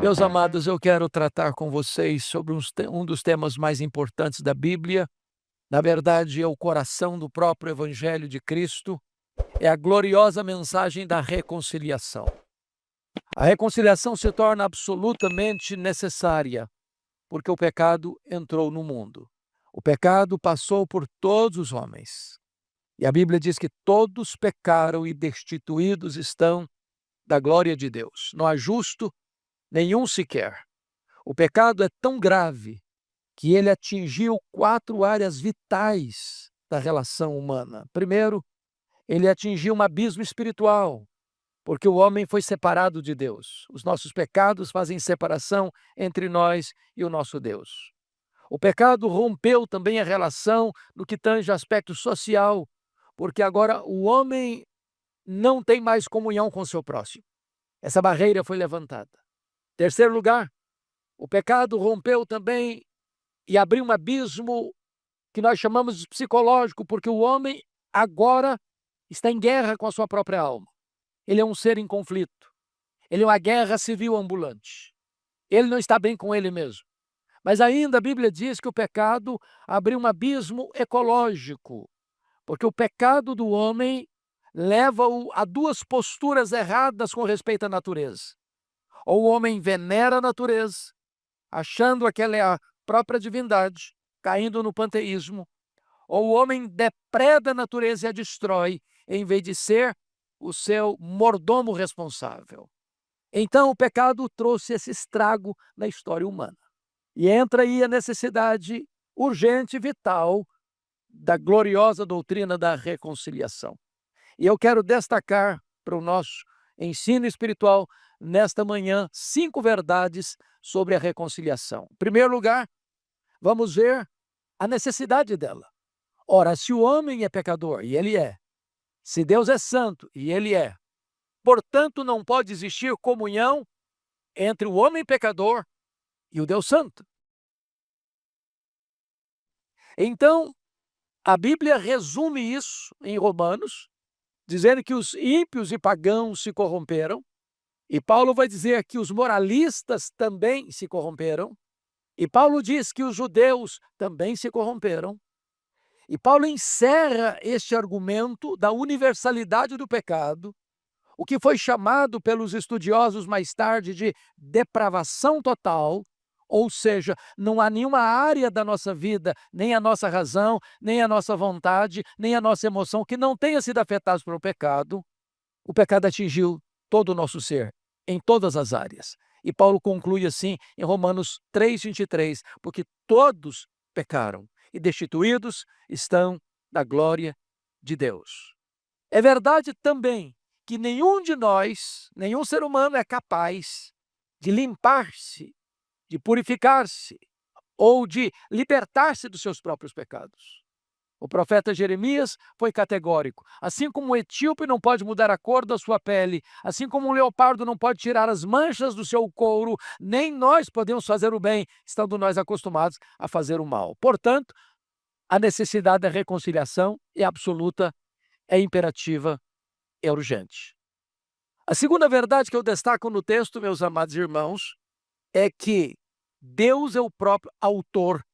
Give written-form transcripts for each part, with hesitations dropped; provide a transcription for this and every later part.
Meus amados, eu quero tratar com vocês sobre um dos temas mais importantes da Bíblia. Na verdade, é o coração do próprio Evangelho de Cristo, é a gloriosa mensagem da reconciliação. A reconciliação se torna absolutamente necessária, porque o pecado entrou no mundo. O pecado passou por todos os homens. E a Bíblia diz que todos pecaram e destituídos estão da glória de Deus. Não há justo nenhum sequer. O pecado é tão grave que ele atingiu 4 áreas vitais da relação humana. Primeiro, ele atingiu um abismo espiritual, porque o homem foi separado de Deus. Os nossos pecados fazem separação entre nós e o nosso Deus. O pecado rompeu também a relação no que tange aspecto social, porque agora o homem não tem mais comunhão com o seu próximo. Essa barreira foi levantada. Terceiro lugar, o pecado rompeu também e abriu um abismo que nós chamamos de psicológico, porque o homem agora está em guerra com a sua própria alma. Ele é um ser em conflito. Ele é uma guerra civil ambulante. Ele não está bem com ele mesmo. Mas ainda a Bíblia diz que o pecado abriu um abismo ecológico, porque o pecado do homem leva-o a 2 posturas erradas com respeito à natureza. Ou o homem venera a natureza, achando que ela é a própria divindade, caindo no panteísmo, ou o homem depreda a natureza e a destrói, em vez de ser o seu mordomo responsável. Então o pecado trouxe esse estrago na história humana. E entra aí a necessidade urgente e vital da gloriosa doutrina da reconciliação. E eu quero destacar para o nosso ensino espiritual nesta manhã 5 verdades sobre a reconciliação. Em primeiro lugar, vamos ver a necessidade dela. Ora, se o homem é pecador, e ele é, se Deus é santo, e ele é, portanto não pode existir comunhão entre o homem pecador e o Deus santo. Então, a Bíblia resume isso em Romanos, dizendo que os ímpios e pagãos se corromperam, e Paulo vai dizer que os moralistas também se corromperam, e Paulo diz que os judeus também se corromperam, e Paulo encerra este argumento da universalidade do pecado, o que foi chamado pelos estudiosos mais tarde de depravação total, ou seja, não há nenhuma área da nossa vida, nem a nossa razão, nem a nossa vontade, nem a nossa emoção que não tenha sido afetada pelo pecado. O pecado atingiu todo o nosso ser, em todas as áreas. E Paulo conclui assim em Romanos 3:23, porque todos pecaram e destituídos estão da glória de Deus. É verdade também que nenhum de nós, nenhum ser humano é capaz de limpar-se, de purificar-se ou de libertar-se dos seus próprios pecados. O profeta Jeremias foi categórico. Assim como o etíope não pode mudar a cor da sua pele, assim como um leopardo não pode tirar as manchas do seu couro, nem nós podemos fazer o bem, estando nós acostumados a fazer o mal. Portanto, a necessidade da reconciliação é absoluta, é imperativa, é urgente. A segunda verdade que eu destaco no texto, meus amados irmãos, é que Deus é o próprio autor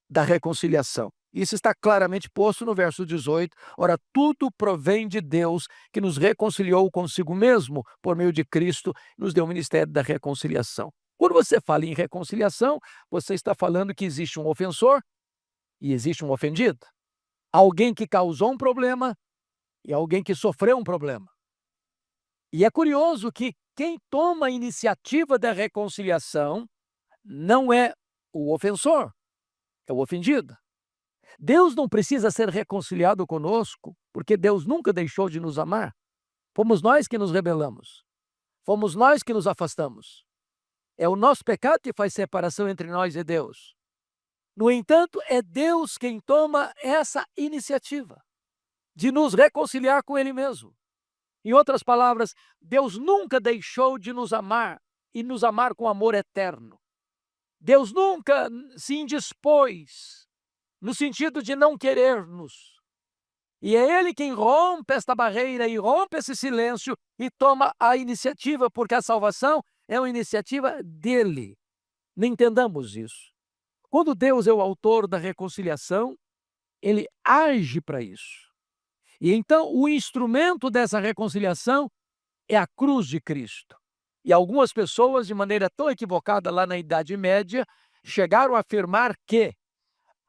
da reconciliação. Isso está claramente posto no verso 18. Ora, tudo provém de Deus, que nos reconciliou consigo mesmo por meio de Cristo, nos deu o ministério da reconciliação. Quando você fala em reconciliação, você está falando que existe um ofensor e existe um ofendido. Alguém que causou um problema e alguém que sofreu um problema. E é curioso que quem toma a iniciativa da reconciliação não é o ofensor, é o ofendido. Deus não precisa ser reconciliado conosco, porque Deus nunca deixou de nos amar. Fomos nós que nos rebelamos. Fomos nós que nos afastamos. É o nosso pecado que faz separação entre nós e Deus. No entanto, é Deus quem toma essa iniciativa de nos reconciliar com Ele mesmo. Em outras palavras, Deus nunca deixou de nos amar e nos amar com amor eterno. Deus nunca se indispôs no sentido de não querer-nos. E é Ele quem rompe esta barreira e rompe esse silêncio e toma a iniciativa, porque a salvação é uma iniciativa dele. Não entendamos isso. Quando Deus é o autor da reconciliação, ele age para isso. E então o instrumento dessa reconciliação é a cruz de Cristo. E algumas pessoas, de maneira tão equivocada lá na Idade Média, chegaram a afirmar que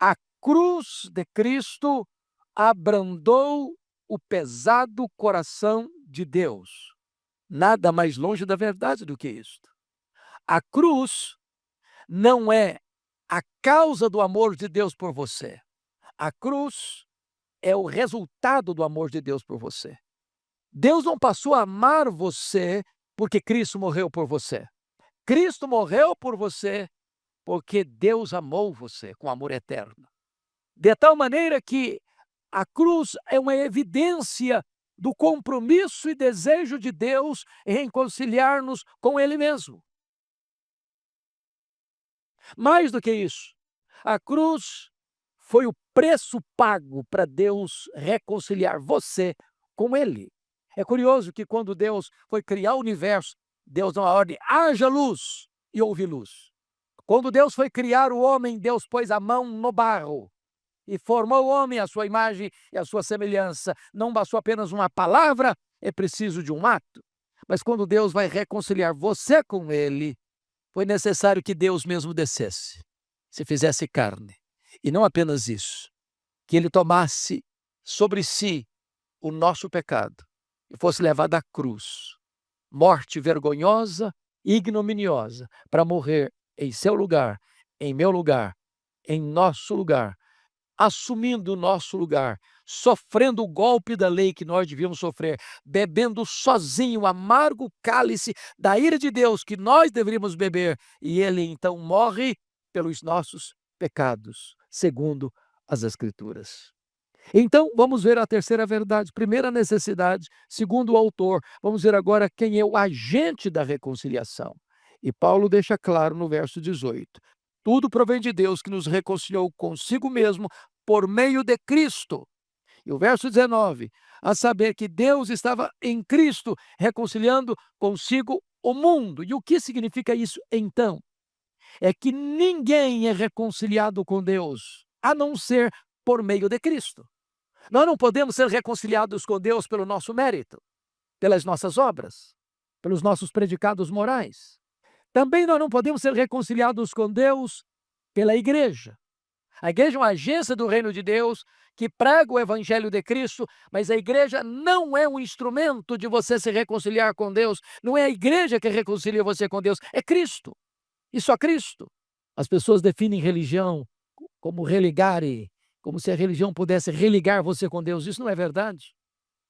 a cruz de Cristo abrandou o pesado coração de Deus. Nada mais longe da verdade do que isto. A cruz não é a causa do amor de Deus por você. A cruz é o resultado do amor de Deus por você. Deus não passou a amar você porque Cristo morreu por você. Cristo morreu por você porque Deus amou você com amor eterno. De tal maneira que a cruz é uma evidência do compromisso e desejo de Deus em reconciliar-nos com Ele mesmo. Mais do que isso, a cruz foi o preço pago para Deus reconciliar você com Ele. É curioso que quando Deus foi criar o universo, Deus deu a ordem, haja luz, e houve luz. Quando Deus foi criar o homem, Deus pôs a mão no barro e formou o homem à sua imagem e à sua semelhança. Não bastou apenas uma palavra, é preciso de um ato. Mas quando Deus vai reconciliar você com Ele, foi necessário que Deus mesmo descesse, se fizesse carne. E não apenas isso, que Ele tomasse sobre si o nosso pecado e fosse levado à cruz, morte vergonhosa e ignominiosa, para morrer em seu lugar, em meu lugar, em nosso lugar, assumindo o nosso lugar, sofrendo o golpe da lei que nós devíamos sofrer, bebendo sozinho o amargo cálice da ira de Deus que nós deveríamos beber, e ele então morre pelos nossos pecados, segundo as Escrituras. Então, vamos ver a terceira verdade. Primeira necessidade, segundo o autor. Vamos ver agora quem é o agente da reconciliação. E Paulo deixa claro no verso 18. Tudo provém de Deus que nos reconciliou consigo mesmo por meio de Cristo. E o verso 19, a saber que Deus estava em Cristo reconciliando consigo o mundo. E o que significa isso então? É que ninguém é reconciliado com Deus, a não ser por meio de Cristo. Nós não podemos ser reconciliados com Deus pelo nosso mérito, pelas nossas obras, pelos nossos predicados morais. Também nós não podemos ser reconciliados com Deus pela igreja. A igreja é uma agência do reino de Deus que prega o evangelho de Cristo, mas a igreja não é um instrumento de você se reconciliar com Deus. Não é a igreja que reconcilia você com Deus, é Cristo. E só Cristo. As pessoas definem religião como religare, como se a religião pudesse religar você com Deus. Isso não é verdade.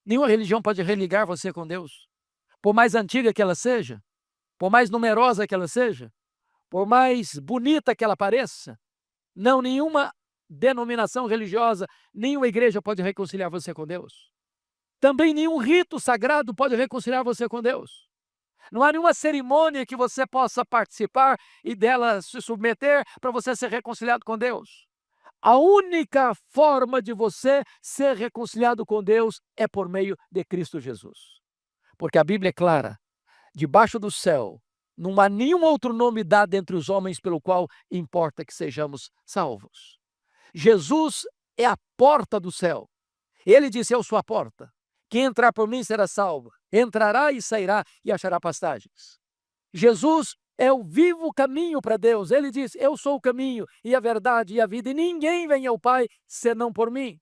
Nenhuma religião pode religar você com Deus. Por mais antiga que ela seja, por mais numerosa que ela seja, por mais bonita que ela pareça, não, nenhuma denominação religiosa, nenhuma igreja pode reconciliar você com Deus. Também nenhum rito sagrado pode reconciliar você com Deus. Não há nenhuma cerimônia que você possa participar e dela se submeter para você ser reconciliado com Deus. A única forma de você ser reconciliado com Deus é por meio de Cristo Jesus. Porque a Bíblia é clara, debaixo do céu, não há nenhum outro nome dado entre os homens pelo qual importa que sejamos salvos. Jesus é a porta do céu. Ele disse, eu sou a porta. Quem entrar por mim será salvo. Entrará e sairá e achará pastagens. Jesus é o vivo caminho para Deus. Ele diz, eu sou o caminho e a verdade e a vida, e ninguém vem ao Pai senão por mim.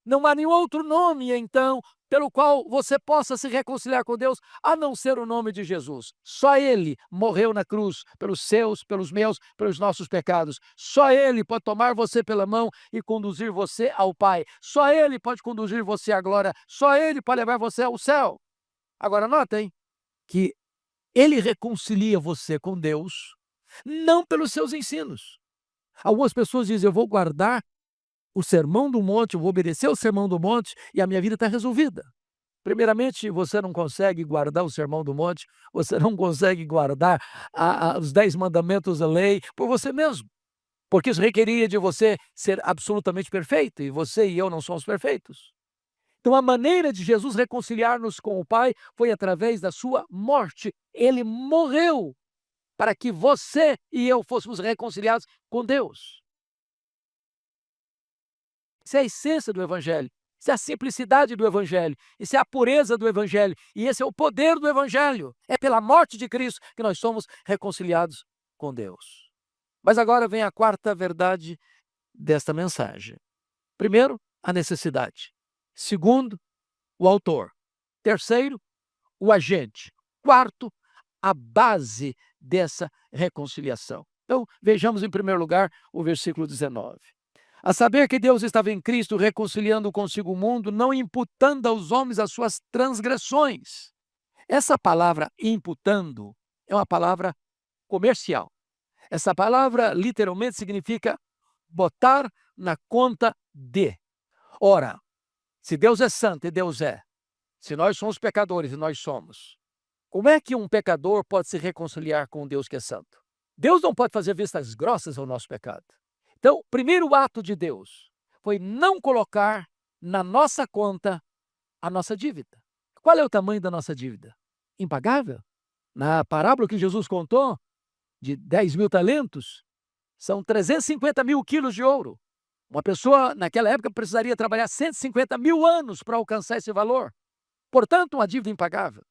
Não há nenhum outro nome, então, pelo qual você possa se reconciliar com Deus, a não ser o nome de Jesus. Só Ele morreu na cruz pelos seus, pelos meus, pelos nossos pecados. Só Ele pode tomar você pela mão e conduzir você ao Pai. Só Ele pode conduzir você à glória. Só Ele pode levar você ao céu. Agora notem que Ele reconcilia você com Deus, não pelos seus ensinos. Algumas pessoas dizem, eu vou guardar o Sermão do Monte, eu vou obedecer o Sermão do Monte e a minha vida está resolvida. Primeiramente, você não consegue guardar o Sermão do Monte, você não consegue guardar os 10 mandamentos da lei por você mesmo, porque isso requeria de você ser absolutamente perfeito, e você e eu não somos perfeitos. Então, a maneira de Jesus reconciliar-nos com o Pai foi através da sua morte. Ele morreu para que você e eu fôssemos reconciliados com Deus. Isso é a essência do Evangelho. Isso é a simplicidade do Evangelho. Isso é a pureza do Evangelho. E esse é o poder do Evangelho. É pela morte de Cristo que nós somos reconciliados com Deus. Mas agora vem a quarta verdade desta mensagem. Primeiro, a necessidade. Segundo, o autor. Terceiro, o agente. Quarto, a base dessa reconciliação. Então, vejamos em primeiro lugar o versículo 19. A saber que Deus estava em Cristo reconciliando consigo o mundo, não imputando aos homens as suas transgressões. Essa palavra imputando é uma palavra comercial. Essa palavra literalmente significa botar na conta de. Ora, se Deus é santo e Deus é, se nós somos pecadores e nós somos, como é que um pecador pode se reconciliar com um Deus que é santo? Deus não pode fazer vistas grossas ao nosso pecado. Então, o primeiro ato de Deus foi não colocar na nossa conta a nossa dívida. Qual é o tamanho da nossa dívida? Impagável. Na parábola que Jesus contou, de 10.000 talentos, são 350 mil quilos de ouro. Uma pessoa, naquela época, precisaria trabalhar 150 mil anos para alcançar esse valor. Portanto, uma dívida impagável.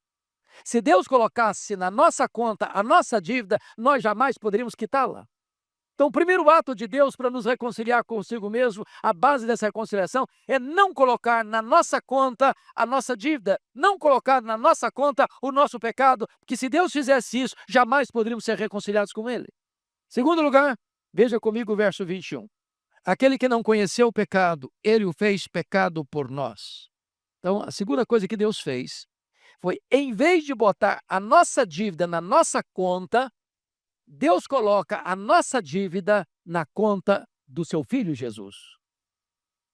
Se Deus colocasse na nossa conta a nossa dívida, nós jamais poderíamos quitá-la. Então, o primeiro ato de Deus para nos reconciliar consigo mesmo, a base dessa reconciliação, é não colocar na nossa conta a nossa dívida, não colocar na nossa conta o nosso pecado, porque se Deus fizesse isso, jamais poderíamos ser reconciliados com Ele. Segundo lugar, veja comigo o verso 21. Aquele que não conheceu o pecado, Ele o fez pecado por nós. Então, a segunda coisa que Deus fez foi, em vez de botar a nossa dívida na nossa conta, Deus coloca a nossa dívida na conta do seu Filho Jesus.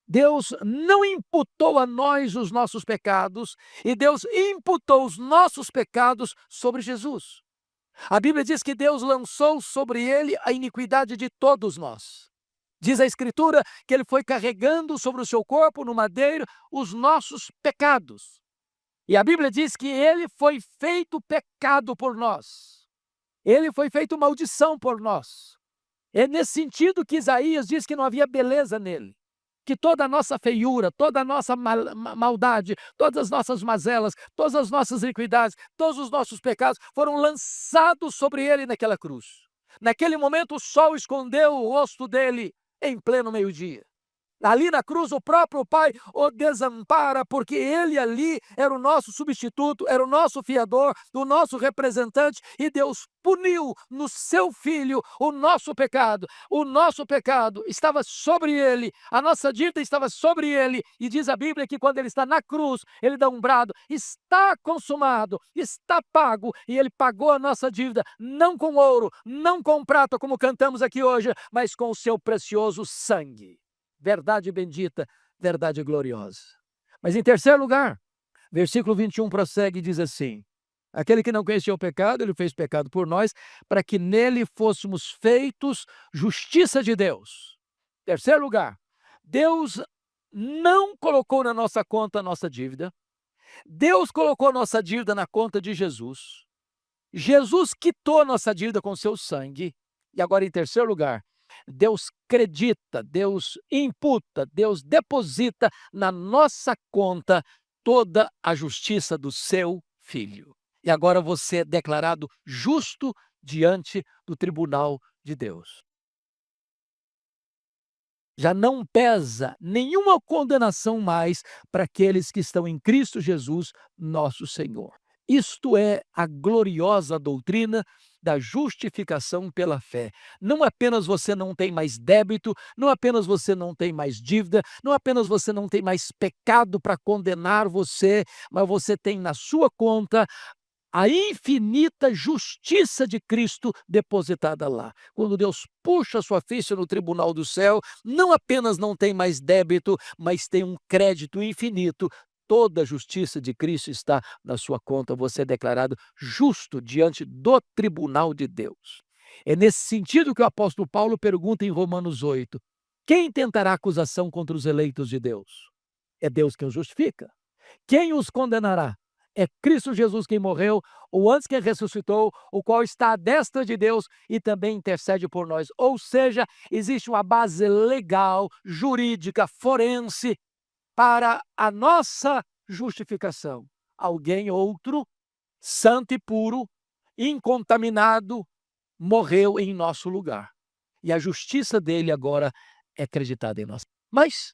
Deus não imputou a nós os nossos pecados e Deus imputou os nossos pecados sobre Jesus. A Bíblia diz que Deus lançou sobre ele a iniquidade de todos nós. Diz a Escritura que ele foi carregando sobre o seu corpo no madeiro os nossos pecados. E a Bíblia diz que ele foi feito pecado por nós. Ele foi feito maldição por nós. É nesse sentido que Isaías diz que não havia beleza nele. Que toda a nossa feiura, toda a nossa maldade, todas as nossas mazelas, todas as nossas iniquidades, todos os nossos pecados foram lançados sobre ele naquela cruz. Naquele momento o sol escondeu o rosto dele em pleno meio-dia. Ali na cruz, o próprio Pai o desampara, porque ele ali era o nosso substituto, era o nosso fiador, o nosso representante, e Deus puniu no seu Filho o nosso pecado. O nosso pecado estava sobre ele, a nossa dívida estava sobre ele, e diz a Bíblia que quando ele está na cruz, ele dá um brado: está consumado, está pago, e ele pagou a nossa dívida, não com ouro, não com prata, como cantamos aqui hoje, mas com o seu precioso sangue. Verdade bendita, verdade gloriosa. Mas em terceiro lugar, versículo 21 prossegue e diz assim: aquele que não conhecia o pecado, ele fez pecado por nós, para que nele fôssemos feitos justiça de Deus. Terceiro lugar, Deus não colocou na nossa conta a nossa dívida. Deus colocou a nossa dívida na conta de Jesus. Jesus quitou a nossa dívida com seu sangue. E agora, em terceiro lugar, Deus acredita, Deus imputa, Deus deposita na nossa conta toda a justiça do seu Filho. E agora você é declarado justo diante do tribunal de Deus. Já não pesa nenhuma condenação mais para aqueles que estão em Cristo Jesus, nosso Senhor. Isto é a gloriosa doutrina da justificação pela fé. Não apenas você não tem mais débito, não apenas você não tem mais dívida, não apenas você não tem mais pecado para condenar você, mas você tem na sua conta a infinita justiça de Cristo depositada lá. Quando Deus puxa a sua ficha no tribunal do céu, não apenas não tem mais débito, mas tem um crédito infinito. Toda a justiça de Cristo está na sua conta. Você é declarado justo diante do tribunal de Deus. É nesse sentido que o apóstolo Paulo pergunta em Romanos 8: quem tentará acusação contra os eleitos de Deus? É Deus quem os justifica. Quem os condenará? É Cristo Jesus quem morreu, ou antes quem ressuscitou, o qual está à destra de Deus e também intercede por nós. Ou seja, existe uma base legal, jurídica, forense para a nossa justificação. Alguém outro, santo e puro, incontaminado, morreu em nosso lugar. E a justiça dele agora é acreditada em nós. Mas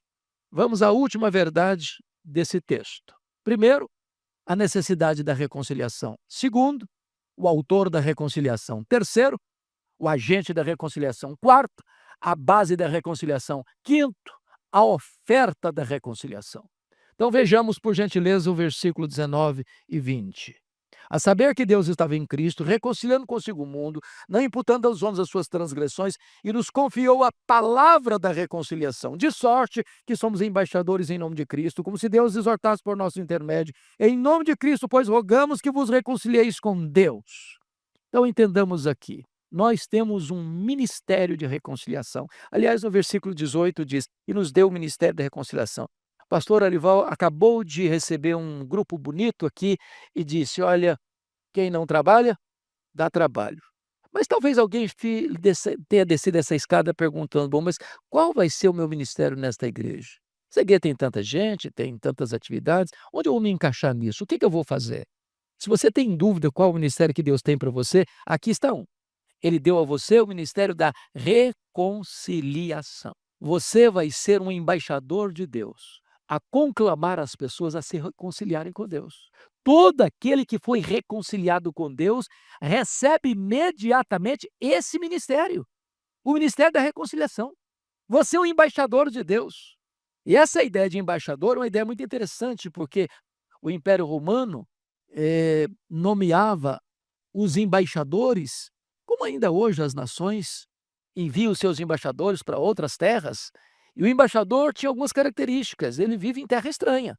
vamos à última verdade desse texto. Primeiro, a necessidade da reconciliação. Segundo, o autor da reconciliação. Terceiro, o agente da reconciliação. Quarto, a base da reconciliação. Quinto, a oferta da reconciliação. Então vejamos, por gentileza, o versículo 19 e 20. A saber que Deus estava em Cristo, reconciliando consigo o mundo, não imputando aos homens as suas transgressões, e nos confiou a palavra da reconciliação, de sorte que somos embaixadores em nome de Cristo, como se Deus exortasse por nosso intermédio. Em nome de Cristo, pois, rogamos que vos reconcilieis com Deus. Então entendamos aqui, nós temos um ministério de reconciliação. Aliás, no versículo 18 diz, e nos deu o ministério da reconciliação. O pastor Arival acabou de receber um grupo bonito aqui e disse, olha, quem não trabalha, dá trabalho. Mas talvez alguém tenha descido essa escada perguntando, bom, mas qual vai ser o meu ministério nesta igreja? Essa igreja tem tanta gente, tem tantas atividades, onde eu vou me encaixar nisso? O que eu vou fazer? Se você tem dúvida qual o ministério que Deus tem para você, aqui está um. Ele deu a você o ministério da reconciliação. Você vai ser um embaixador de Deus, a conclamar as pessoas a se reconciliarem com Deus. Todo aquele que foi reconciliado com Deus recebe imediatamente esse ministério, o ministério da reconciliação. Você é um embaixador de Deus. E essa ideia de embaixador é uma ideia muito interessante, porque o Império Romano nomeava os embaixadores, como ainda hoje as nações enviam os seus embaixadores para outras terras, e o embaixador tinha algumas características, ele vive em terra estranha.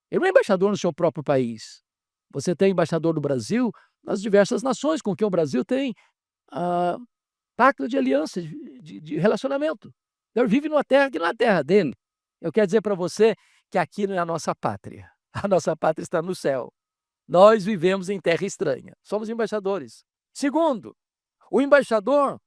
Ele não é embaixador no seu próprio país. Você tem embaixador do Brasil nas diversas nações com quem o Brasil tem pacto de aliança, de relacionamento. Então, ele vive numa terra que não é a terra dele. Eu quero dizer para você que aqui não é a nossa pátria. A nossa pátria está no céu. Nós vivemos em terra estranha. Somos embaixadores. Segundo, o embaixador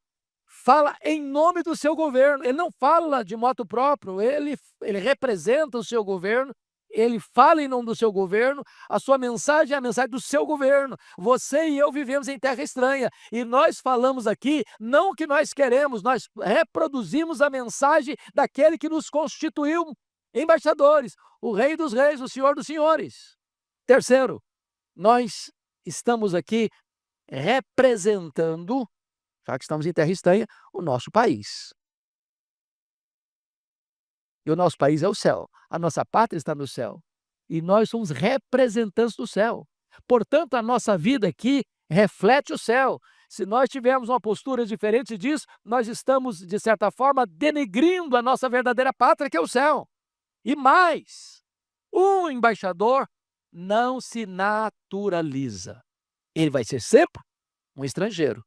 fala em nome do seu governo. Ele não fala de modo próprio, ele representa o seu governo, ele fala em nome do seu governo, a sua mensagem é a mensagem do seu governo. Você e eu vivemos em terra estranha e nós falamos aqui não o que nós queremos, nós reproduzimos a mensagem daquele que nos constituiu embaixadores, o Rei dos Reis, o Senhor dos Senhores. Terceiro, nós estamos aqui representando, já que estamos em terra estranha, o nosso país. E o nosso país é o céu. A nossa pátria está no céu. E nós somos representantes do céu. Portanto, a nossa vida aqui reflete o céu. Se nós tivermos uma postura diferente disso, nós estamos, de certa forma, denegrindo a nossa verdadeira pátria, que é o céu. E mais, o embaixador não se naturaliza. Ele vai ser sempre um estrangeiro.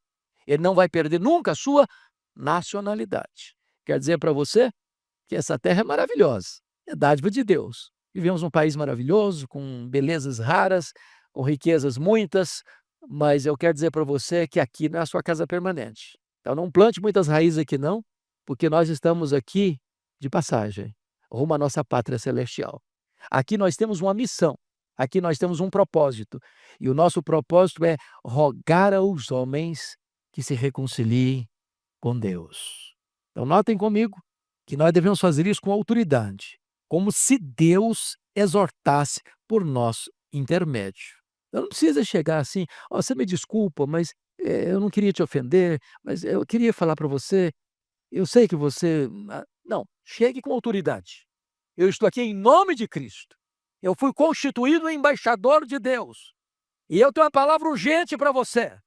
Ele não vai perder nunca a sua nacionalidade. Quer dizer para você que essa terra é maravilhosa, é dádiva de Deus. Vivemos num país maravilhoso, com belezas raras, com riquezas muitas, mas eu quero dizer para você que aqui não é a sua casa permanente. Então não plante muitas raízes aqui não, porque nós estamos aqui de passagem, rumo à nossa pátria celestial. Aqui nós temos uma missão, aqui nós temos um propósito, e o nosso propósito é rogar aos homens que se reconciliem com Deus. Então notem comigo que nós devemos fazer isso com autoridade, como se Deus exortasse por nosso intermédio. Então não precisa chegar assim, você me desculpa, mas eu não queria te ofender, mas eu queria falar para você, eu sei que você... Não, chegue com autoridade. Eu estou aqui em nome de Cristo. Eu fui constituído embaixador de Deus. E eu tenho uma palavra urgente para você,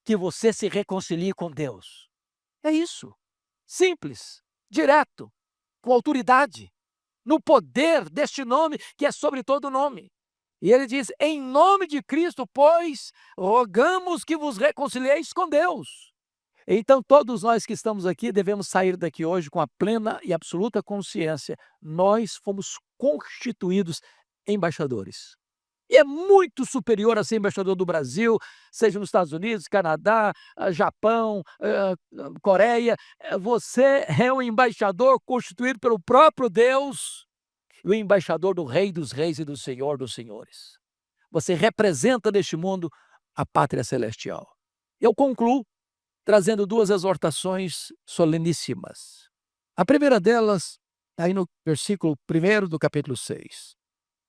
que você se reconcilie com Deus. É isso. Simples, direto, com autoridade, no poder deste nome que é sobre todo nome. E ele diz, em nome de Cristo, pois, rogamos que vos reconcilieis com Deus. Então todos nós que estamos aqui devemos sair daqui hoje com a plena e absoluta consciência, nós fomos constituídos embaixadores. E é muito superior a ser embaixador do Brasil, seja nos Estados Unidos, Canadá, Japão, Coreia. Você é um embaixador constituído pelo próprio Deus, o embaixador do Rei dos Reis e do Senhor dos Senhores. Você representa neste mundo a pátria celestial. Eu concluo trazendo 2 exortações soleníssimas. A primeira delas, aí no versículo 1º do capítulo 6.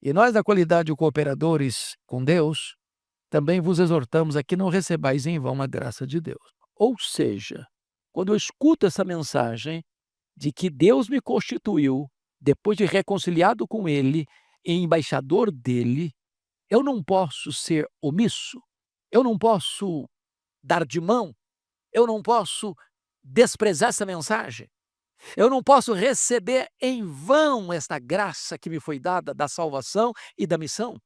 E nós, na qualidade de cooperadores com Deus, também vos exortamos a que não recebais em vão a graça de Deus. Ou seja, quando eu escuto essa mensagem de que Deus me constituiu, depois de reconciliado com Ele, em embaixador dele, eu não posso ser omisso, eu não posso dar de mão, eu não posso desprezar essa mensagem. Eu não posso receber em vão esta graça que me foi dada da salvação e da missão.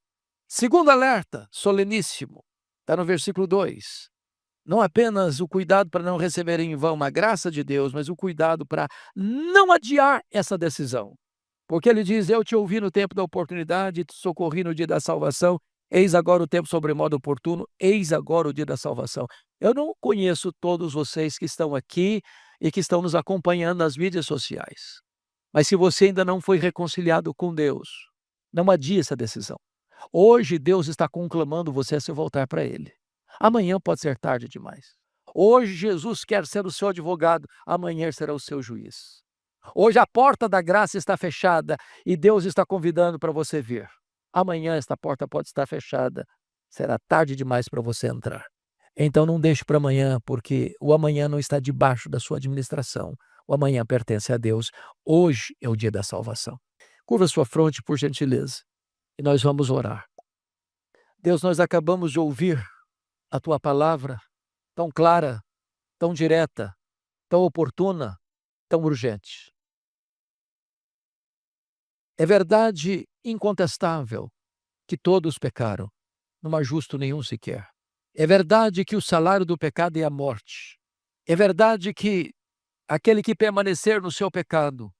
Segundo alerta, soleníssimo, está no versículo 2. Não apenas o cuidado para não receber em vão a graça de Deus, mas o cuidado para não adiar essa decisão. Porque ele diz, eu te ouvi no tempo da oportunidade, te socorri no dia da salvação, eis agora o tempo sobremodo oportuno, eis agora o dia da salvação. Eu não conheço todos vocês que estão aqui e que estão nos acompanhando nas mídias sociais. Mas se você ainda não foi reconciliado com Deus, não adie essa decisão. Hoje Deus está conclamando você a se voltar para Ele. Amanhã pode ser tarde demais. Hoje Jesus quer ser o seu advogado, amanhã será o seu juiz. Hoje a porta da graça está fechada e Deus está convidando para você vir. Amanhã esta porta pode estar fechada, será tarde demais para você entrar. Então não deixe para amanhã, porque o amanhã não está debaixo da sua administração. O amanhã pertence a Deus. Hoje é o dia da salvação. Curva sua fronte, por gentileza, e nós vamos orar. Deus, nós acabamos de ouvir a Tua palavra tão clara, tão direta, tão oportuna, tão urgente. É verdade incontestável que todos pecaram, não há justo nenhum sequer. É verdade que o salário do pecado é a morte. É verdade que aquele que permanecer no seu pecado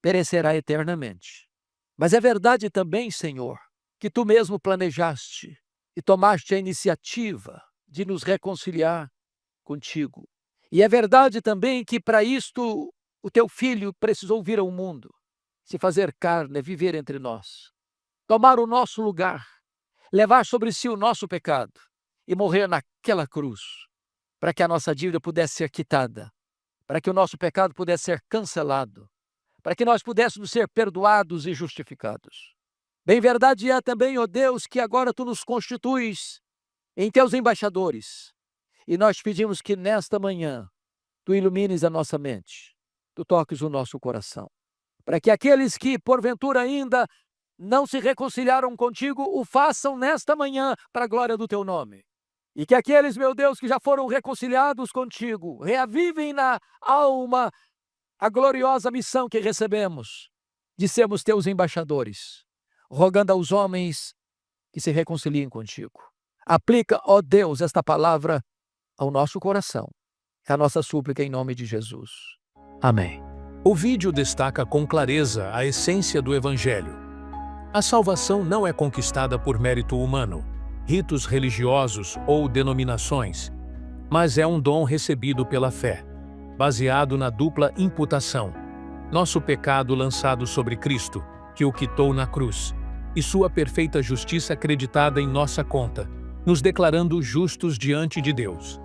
perecerá eternamente. Mas é verdade também, Senhor, que Tu mesmo planejaste e tomaste a iniciativa de nos reconciliar contigo. E é verdade também que para isto o Teu Filho precisou vir ao mundo, se fazer carne, viver entre nós, tomar o nosso lugar, levar sobre si o nosso pecado e morrer naquela cruz, para que a nossa dívida pudesse ser quitada, para que o nosso pecado pudesse ser cancelado, para que nós pudéssemos ser perdoados e justificados. Bem verdade é também, ó Deus, que agora Tu nos constituis em Teus embaixadores, e nós pedimos que nesta manhã Tu ilumines a nossa mente, Tu toques o nosso coração, para que aqueles que porventura ainda não se reconciliaram contigo, o façam nesta manhã para a glória do Teu nome. E que aqueles, meu Deus, que já foram reconciliados contigo, reavivem na alma a gloriosa missão que recebemos de sermos Teus embaixadores, rogando aos homens que se reconciliem contigo. Aplica, ó Deus, esta palavra ao nosso coração. É a nossa súplica em nome de Jesus. Amém. O vídeo destaca com clareza a essência do Evangelho. A salvação não é conquistada por mérito humano, ritos religiosos ou denominações, mas é um dom recebido pela fé, baseado na dupla imputação. Nosso pecado lançado sobre Cristo, que o quitou na cruz, e sua perfeita justiça acreditada em nossa conta, nos declarando justos diante de Deus.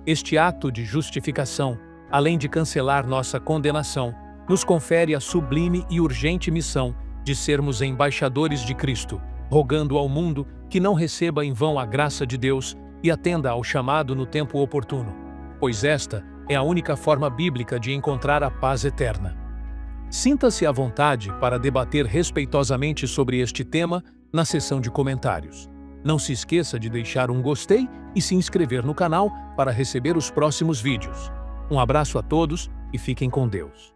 Este ato de justificação, além de cancelar nossa condenação, nos confere a sublime e urgente missão de sermos embaixadores de Cristo, rogando ao mundo que não receba em vão a graça de Deus e atenda ao chamado no tempo oportuno, pois esta é a única forma bíblica de encontrar a paz eterna. Sinta-se à vontade para debater respeitosamente sobre este tema na seção de comentários. Não se esqueça de deixar um gostei e se inscrever no canal para receber os próximos vídeos. Um abraço a todos e fiquem com Deus.